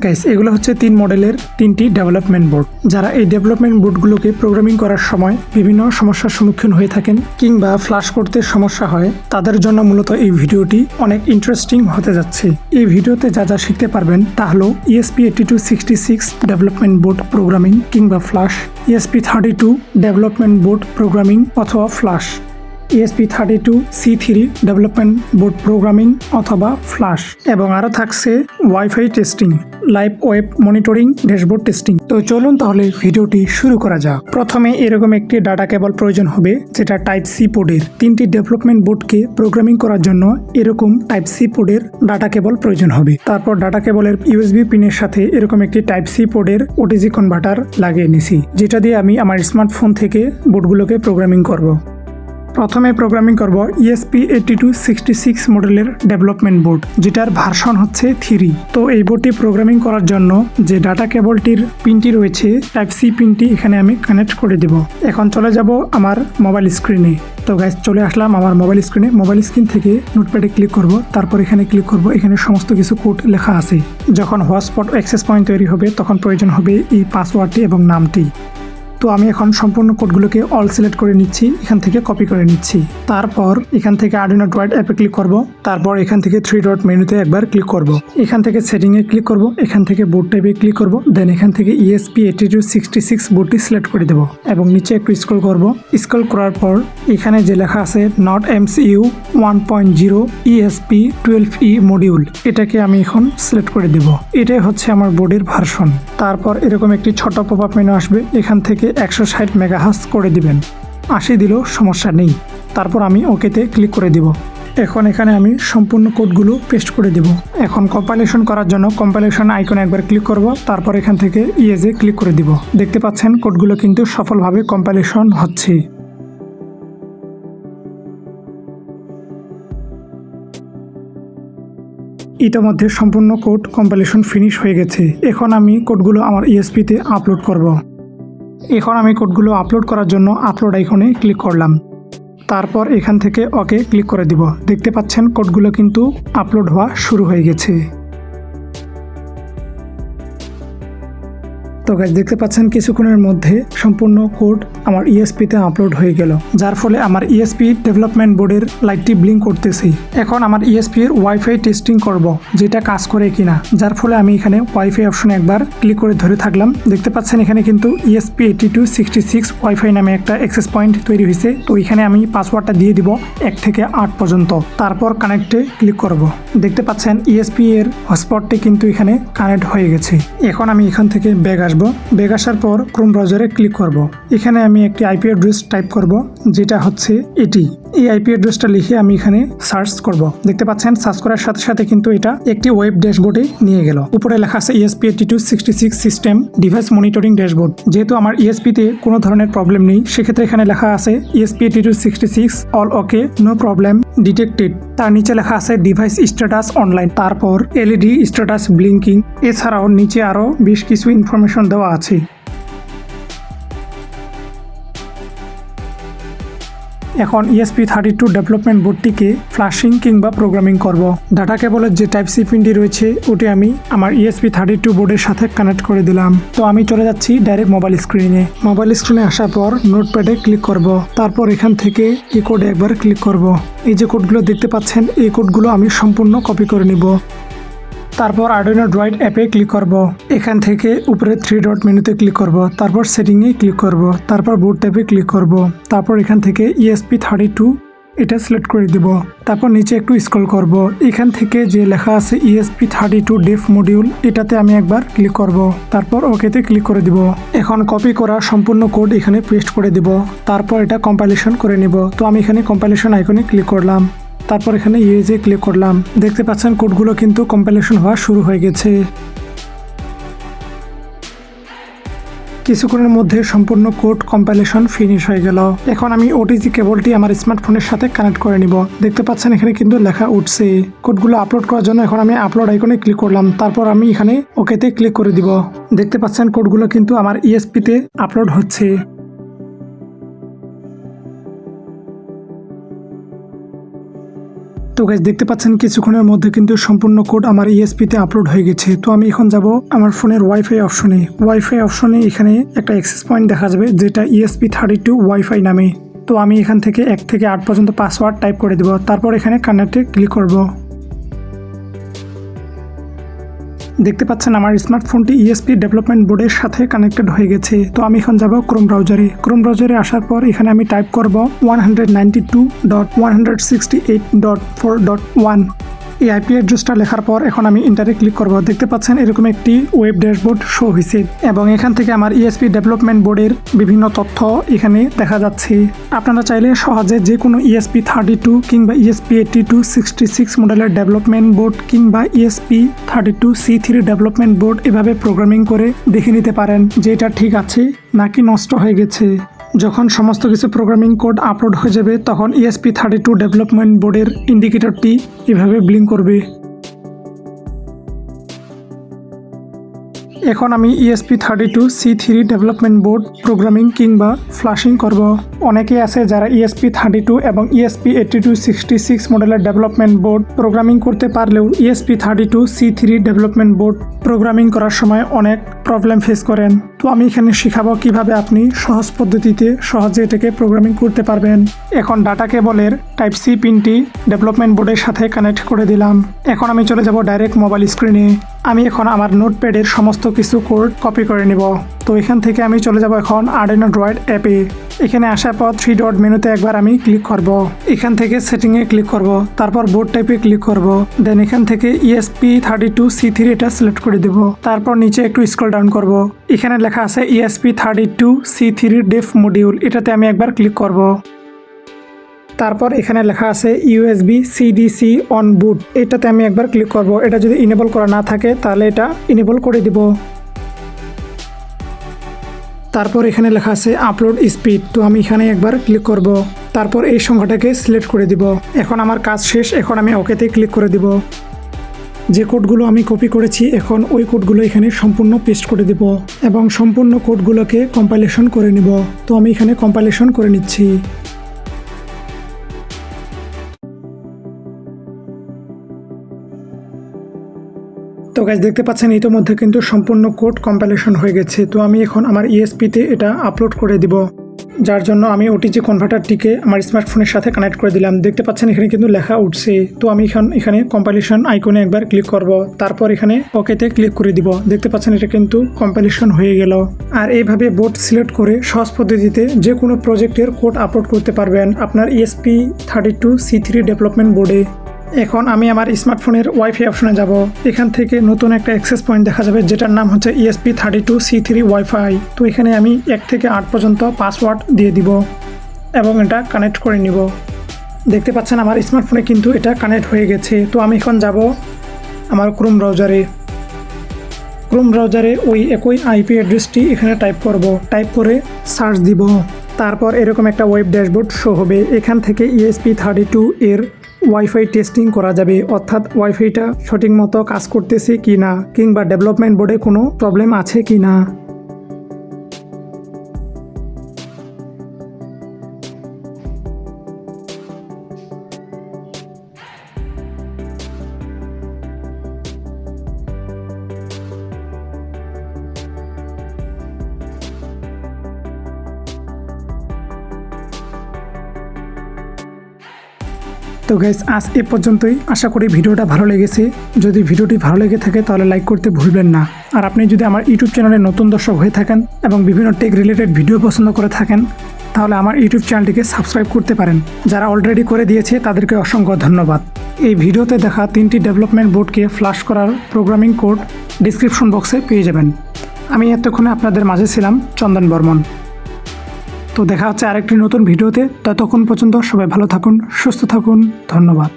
Guys, এগুলো হচ্ছে 3 মডেলের 3টি ডেভেলপমেন্ট বোর্ড। যারা এই ডেভেলপমেন্ট বোর্ডগুলোকে প্রোগ্রামিং করার সময় বিভিন্ন সমস্যার সম্মুখীন হয়ে থাকেন কিংবা ফ্লাশ করতে সমস্যা হয়, তাদের জন্য মূলত এই ভিডিওটি অনেক ইন্টারেস্টিং হতে যাচ্ছে। এই ভিডিওতে যা যা শিখতে পারবেন তা হলো ESP8266 ডেভেলপমেন্ট বোর্ড প্রোগ্রামিং কিংবা flash, ESP32 development board programming অথবা flash, ESP32C3 development board programming অথবা ফ্লাশ, এবং আরও থাকছে wifi testing, live web monitoring, dashboard testing. তো চলুন তাহলে ভিডিওটি শুরু করা যাক। প্রথমে এরকম একটি ডাটা কেবল প্রয়োজন হবে, যেটা টাইপ সি পোর্টের। 3টি ডেভেলপমেন্ট বোর্ডকে প্রোগ্রামিং করার জন্য এরকম টাইপ সি পোর্টের ডাটা কেবল প্রয়োজন হবে। তারপর ডাটা কেবলের USB পিনের সাথে এরকম একটি টাইপ সি পোর্টের OTG কনভার্টার লাগিয়ে নিছি, যেটা দিয়ে আমি আমার স্মার্টফোন থেকে বোর্ডগুলোকে প্রোগ্রামিং করব। প্রথমে প্রোগ্রামিং করব ESP8266 মডেলের ডেভেলপমেন্ট বোর্ড, যেটার ভার্সন হচ্ছে 3। তো এই বোর্ডটি প্রোগ্রামিং করার জন্য যে ডাটা কেবলটির পিনটি রয়েছে, টাইপ সি পিনটি এখানে আমি কানেক্ট করে দেব। এখন চলে যাব আমার মোবাইল স্ক্রিনে। তো গাইস, চলে আসলাম আমার মোবাইল স্ক্রিনে। মোবাইল স্ক্রিন থেকে নোটপ্যাডে ক্লিক করব, তারপর এখানে ক্লিক করব। এখানে সমস্ত কিছু কোড লেখা আছে। যখন হটস্পট অ্যাক্সেস পয়েন্ট তৈরি হবে তখন প্রয়োজন হবে এই পাসওয়ার্ডটি এবং নামটি। তো আমি এখন সম্পূর্ণ কোডগুলোকে অল সিলেক্ট করে নিচ্ছি, এখান থেকে কপি করে নিচ্ছি। তারপর এখান থেকে আর্ডিনো ড্রয়েড অ্যাপে ক্লিক করব। তারপর এখান থেকে 3 ডট মেনুতে একবার ক্লিক করব। এখান থেকে সেটিংয়ে ক্লিক করব। এখান থেকে বোর্ড টাইপে ক্লিক করব। দেন এখান থেকে ESP8266 বোর্ডটি সিলেক্ট করে দেব এবং নিচে একটু স্ক্রল করব। স্ক্রল করার পর এখানে যে লেখা আছে নট MCU 1.0 ESP12E মডিউল, এটাকে আমি এখন সিলেক্ট করে দেব। এটাই হচ্ছে আমার বোর্ডের ভার্সন। তারপর এরকম একটি ছোট পপ আপ মেনু আসবে, এখান থেকে 160 মেগাহার্টজ করে দিবেন। 80 দিলেও সমস্যা নেই। তারপর আমি ওকেতে ক্লিক করে দিব। এখন এখানে আমি সম্পূর্ণ কোডগুলো পেস্ট করে দেব। এখন কম্পাইলেশন করার জন্য কম্পাইলেশন আইকনে একবার ক্লিক করব। তারপর এখান থেকে ইয়েজে ক্লিক করে দিব। দেখতে পাচ্ছেন কোডগুলো কিন্তু সফলভাবে কম্পাইলেশন হচ্ছে। ইতিমধ্যে সম্পূর্ণ কোড কম্পাইলেশন ফিনিশ হয়ে গেছে। এখন আমি কোডগুলো আমার ESP-তে আপলোড করব। এখন আমি কোডগুলো আপলোড করার জন্য আপলোড আইকনে ক্লিক করলাম। তারপর এখান থেকে ওকে ক্লিক করে দিব। দেখতে পাচ্ছেন কোডগুলো কিন্তু আপলোড হওয়া শুরু হয়ে গেছে। তো গাইস, দেখতে পাচ্ছেন কিছুক্ষণের মধ্যে সম্পূর্ণ কোড আমার ESP-তে আপলোড হয়ে গেল, যার ফলে আমার ESP ডেভেলপমেন্ট বোর্ডের লাইটটি ব্লিঙ্ক করতেছে। এখন আমার ESP-এর ওয়াইফাই টেস্টিং করব, যেটা কাজ করে কিনা। যার ফলে আমি এখানে ওয়াইফাই অপশনে একবার ক্লিক করে ধরে থাকলাম। দেখতে পাচ্ছেন এখানে কিন্তু ESP8266 ওয়াইফাই নামে একটা অ্যাক্সেস পয়েন্ট তৈরি হয়েছে। তো এখানে আমি পাসওয়ার্ডটা দিয়ে দিব 1 থেকে 8 পর্যন্ত। তারপর কানেক্টে ক্লিক করব। দেখতে পাচ্ছেন ESP-এর হটস্পটটি কিন্তু এখানে কানেক্ট হয়ে গেছে। এখন আমি এখান থেকে ব্যাক ব্যাক আসার পর ক্রোম ব্রাউজারে ক্লিক করব। এখানে আমি একটি IP অ্যাড্রেস টাইপ করব, যেটা হচ্ছে এটি। এই IP অ্যাড্রেসটা লিখে আমি এখানে সার্চ করব। দেখতে পাচ্ছেন সার্চ করার সাথে সাথে কিন্তু এটা একটি ওয়েব ড্যাশবোর্ডে নিয়ে গেল। উপরে লেখা আছে ESP8266 system device monitoring dashboard. যেহেতু আমার ESP-তে কোনো ধরনের প্রবলেম নেই, সেক্ষেত্রে এখানে লেখা আছে ESP8266 all okay, no problem detected. তার নিচে লেখা আছে ডিভাইস স্ট্যাটাস অনলাইন, তারপর LED স্ট্যাটাস ব্লিঙ্কিং। এছাড়াও নিচে আরও বেশ কিছু ইনফরমেশন দেওয়া আছে। এখন ESP32 ডেভেলপমেন্ট বোর্ডটিকে ফ্ল্যাশিং কিংবা প্রোগ্রামিং করব। ডাটা কেবলের যে টাইপ সি পিনটি রয়েছে ওটি আমি আমার ESP32 বোর্ডের সাথে কানেক্ট করে দিলাম। তো আমি চলে যাচ্ছি ডাইরেক্ট মোবাইল স্ক্রিনে। মোবাইল স্ক্রিনে আসার পর নোটপ্যাডে ক্লিক করব। তারপর এখান থেকে এই কোডে একবার ক্লিক করব। এই যে কোডগুলো দেখতে পাচ্ছেন, এই কোডগুলো আমি সম্পূর্ণ কপি করে নিব। তারপর আর্ডিনো ড্রয়েড অ্যাপে ক্লিক করব। এখান থেকে উপরে 3 ডট মেনুতে ক্লিক করব। তারপর সেটিংয়ে ক্লিক করব। তারপর বোর্ড ট্যাবে ক্লিক করব। তারপর এখান থেকে ESP32 এটা সিলেক্ট করে দিব। তারপর নিচে একটু স্ক্রল করব। এখান থেকে যে লেখা আছে ESP32 ডেভ মডিউল, এটাতে আমি একবার ক্লিক করব। তারপর ওকেতে ক্লিক করে দিব। এখন কপি করা সম্পূর্ণ কোড এখানে পেস্ট করে দিব। তারপর এটা কম্পাইলেশন করে নিব। তো আমি এখানে কম্পাইলেশন আইকনে ক্লিক করলাম। তারপর এখানে ইউএসএ ক্লিক করলাম। দেখতে পাচ্ছেন কোডগুলো কিন্তু কম্পাইলেশন হওয়া শুরু হয়ে গেছে। কিছুক্ষণের মধ্যে সম্পূর্ণ কোড কম্পাইলেশন ফিনিশ হয়ে গেল। এখন আমি OTG কেবলটি আমার স্মার্টফোনের সাথে কানেক্ট করে নিব। দেখতে পাচ্ছেন এখানে কিন্তু লেখা উঠছে। কোডগুলো আপলোড করার জন্য এখন আমি আপলোড আইকনে ক্লিক করলাম। তারপর আমি এখানে ওকেতে ক্লিক করে দিব। দেখতে পাচ্ছেন কোডগুলো কিন্তু আমার ESP-তে আপলোড হচ্ছে। তো গাইস দেখতে পাচ্ছেন কিছুক্ষণের মধ্যে কিন্তু সম্পূর্ণ কোড আমার ESP-তে আপলোড হয়ে গেছে। তো আমি এখন যাব আমার ফোনের ওয়াইফাই অপশনে এখানে একটা অ্যাক্সেস পয়েন্ট দেখা যাবে যেটা ESP32 ওয়াইফাই নামে। তো আমি এখান থেকে 1 থেকে 8 পর্যন্ত পাসওয়ার্ড টাইপ করে দেব, তারপর এখানে কানেক্টে ক্লিক করব। দেখতে পাচ্ছেন আমার স্মার্টফোনটি ESP ডেভেলপমেন্ট বোর্ডের সাথে কানেক্টেড হয়ে গেছে। তো আমি এখন যাব ক্রোম ব্রাউজারে আসার পর এখানে আমি টাইপ করব 192.168.4.1 এই IP অ্যাড্রেসটা লেখার পর এখন আমি ইন্টারে ক্লিক করব। দেখতে পাচ্ছেন এরকম একটি ওয়েব ড্যাশবোর্ড শো হয়েছে এবং এখান থেকে আমার ESP ডেভেলপমেন্ট বোর্ডের বিভিন্ন তথ্য এখানে দেখা যাচ্ছে। আপনারা চাইলে সহজে যে কোনো ESP32 কিংবা ESP8266 মডেলের ডেভেলপমেন্ট বোর্ড কিংবা ESP32C3 ডেভেলপমেন্ট বোর্ড এভাবে প্রোগ্রামিং করে দেখে নিতে পারেন যে এটা ঠিক আছে নাকি নষ্ট হয়ে গেছে। যখন সমস্ত কিছু প্রোগ্রামিং কোড আপলোড হয়ে যাবে তখন ESP32 ডেভেলপমেন্ট বোর্ডের ইন্ডিকেটরটি এভাবে ব্লিঙ্ক করবে। এখন আমি ESP32C3 ডেভেলপমেন্ট বোর্ড প্রোগ্রামিং কিংবা ফ্লাশিং করব। অনেকেই আছে যারা ESP32 এবং ESP8266 মডেলের ডেভেলপমেন্ট বোর্ড প্রোগ্রামিং করতে পারলেও ESP32C3 ডেভেলপমেন্ট বোর্ড প্রোগ্রামিং করার সময় অনেক প্রবলেম ফেস করেন। তো আমি এখানে শেখাবো কিভাবে আপনি সহজ পদ্ধতিতে সহজে এটাকে প্রোগ্রামিং করতে পারবেন। এখন ডাটা কেবলের টাইপ সি পিনটি ডেভেলপমেন্ট বোর্ডের সাথে কানেক্ট করে দিলাম। এখন আমি চলে যাব ডাইরেক্ট মোবাইল স্ক্রিনে। আমি এখন আমার নোটপ্যাডের সমস্ত কিছু কোড কপি করে নিব। তো এখান থেকে আমি চলে যাব এখন আর্ডিনো ড্রয়েড অ্যাপে। এখানে আসার পর 3 ডট মেনুতে একবার আমি ক্লিক করব। এখান থেকে সেটিংয়ে ক্লিক করব, তারপর বোর্ড টাইপে ক্লিক করব, দেন এখান থেকে ESP32C3 এটা সিলেক্ট করে দেব। তারপর নিচে একটু স্ক্রল ডাউন করব, এখানে লেখা আছে ESP32C3 ডেভ মডিউল, এটাতে আমি একবার ক্লিক করব। তারপর এখানে লেখা আছে USB CDC অন বুট, এটাতে আমি একবার ক্লিক করব। এটা যদি ইনেবল করা না থাকে তাহলে এটা ইনেবল করে দিব। তারপর এখানে লেখা আছে আপলোড স্পিড, তো আমি এখানে একবার ক্লিক করব। তারপর এই সংখ্যাটাকে সিলেক্ট করে দিব। এখন আমার কাজ শেষ, এখন আমি ওকেতে ক্লিক করে দিব। যে কোডগুলো আমি কপি করেছি এখন ওই কোডগুলো এখানে সম্পূর্ণ পেস্ট করে দিব এবং সম্পূর্ণ কোডগুলোকে কম্পাইলেশন করে নিব। তো আমি এখানে কম্পাইলেশন করে নিচ্ছি। তো গাইস দেখতে পাচ্ছেন ইতিমধ্যে কিন্তু সম্পূর্ণ কোড কম্পাইলেশন হয়ে গেছে। তো আমি এখন আমার ESP-তে এটা আপলোড করে দিব, যার জন্য আমি OTG কনভার্টারটিকে আমার স্মার্টফোনের সাথে কানেক্ট করে দিলাম। দেখতে পাচ্ছেন এখানে কিন্তু লেখা উঠছে। তো আমি এখানে কম্পাইলেশন আইকনে একবার ক্লিক করব, তারপর এখানে ওকেতে ক্লিক করে দিব। দেখতে পাচ্ছেন এটা কিন্তু কম্পাইলেশন হয়ে গেল। আর এইভাবে বোর্ড সিলেক্ট করে সহজ পদ্ধতিতে যে কোনো প্রজেক্টের কোড আপলোড করতে পারবেন আপনার ESP32C3 ডেভেলপমেন্ট বোর্ডে। এখন আমি আমার স্মার্টফোনের ওয়াইফাই অপশনে যাব। এখান থেকে নতুন একটা অ্যাক্সেস পয়েন্ট দেখা যাবে যেটার নাম হচ্ছে ESP32C3 ওয়াইফাই। তো এখানে আমি 1 থেকে 8 পর্যন্ত পাসওয়ার্ড দিয়ে দিব এবং এটা কানেক্ট করে নিব। দেখতে পাচ্ছেন আমার স্মার্টফোনে কিন্তু এটা কানেক্ট হয়ে গেছে। তো আমি এখন যাব আমার ক্রোম ব্রাউজারে ওই একই IP অ্যাড্রেসটি এখানে টাইপ করব, টাইপ করে সার্চ দিব। তারপর এরকম একটা ওয়েব ড্যাশবোর্ড শো হবে। এখান থেকে ESP32 এর ওয়াইফাই টেস্টিং করা যাবে, অর্থাৎ ওয়াইফাইটা সঠিক মতো কাজ করতেছে কি না কিংবা ডেভেলপমেন্ট বোর্ডে কোনো প্রবলেম আছে কি না। তো গাইস আজ এ পর্যন্তই। আশা করি ভিডিওটা ভালো লেগেছে। যদি ভিডিওটি ভালো লেগে থাকে তাহলে লাইক করতে ভুলবেন না। আর আপনি যদি আমার ইউটিউব চ্যানেলে নতুন দর্শক হয়ে থাকেন এবং বিভিন্ন টেক রিলেটেড ভিডিও পছন্দ করে থাকেন তাহলে আমার ইউটিউব চ্যানেলটিকে সাবস্ক্রাইব করতে পারেন। যারা অলরেডি করে দিয়েছে তাদেরকে অসংখ্য ধন্যবাদ। এই ভিডিওতে দেখা 3টি ডেভেলপমেন্ট বোর্ডকে ফ্ল্যাশ করার প্রোগ্রামিং কোড ডিসক্রিপশন বক্সে পেয়ে যাবেন। আমি এতক্ষণে আপনাদের মাঝে ছিলাম চন্দন বর্মন। তো দেখা হচ্ছে আরেকটি নতুন ভিডিওতে। ততক্ষণ পর্যন্ত সবাই ভালো থাকুন, সুস্থ থাকুন। ধন্যবাদ।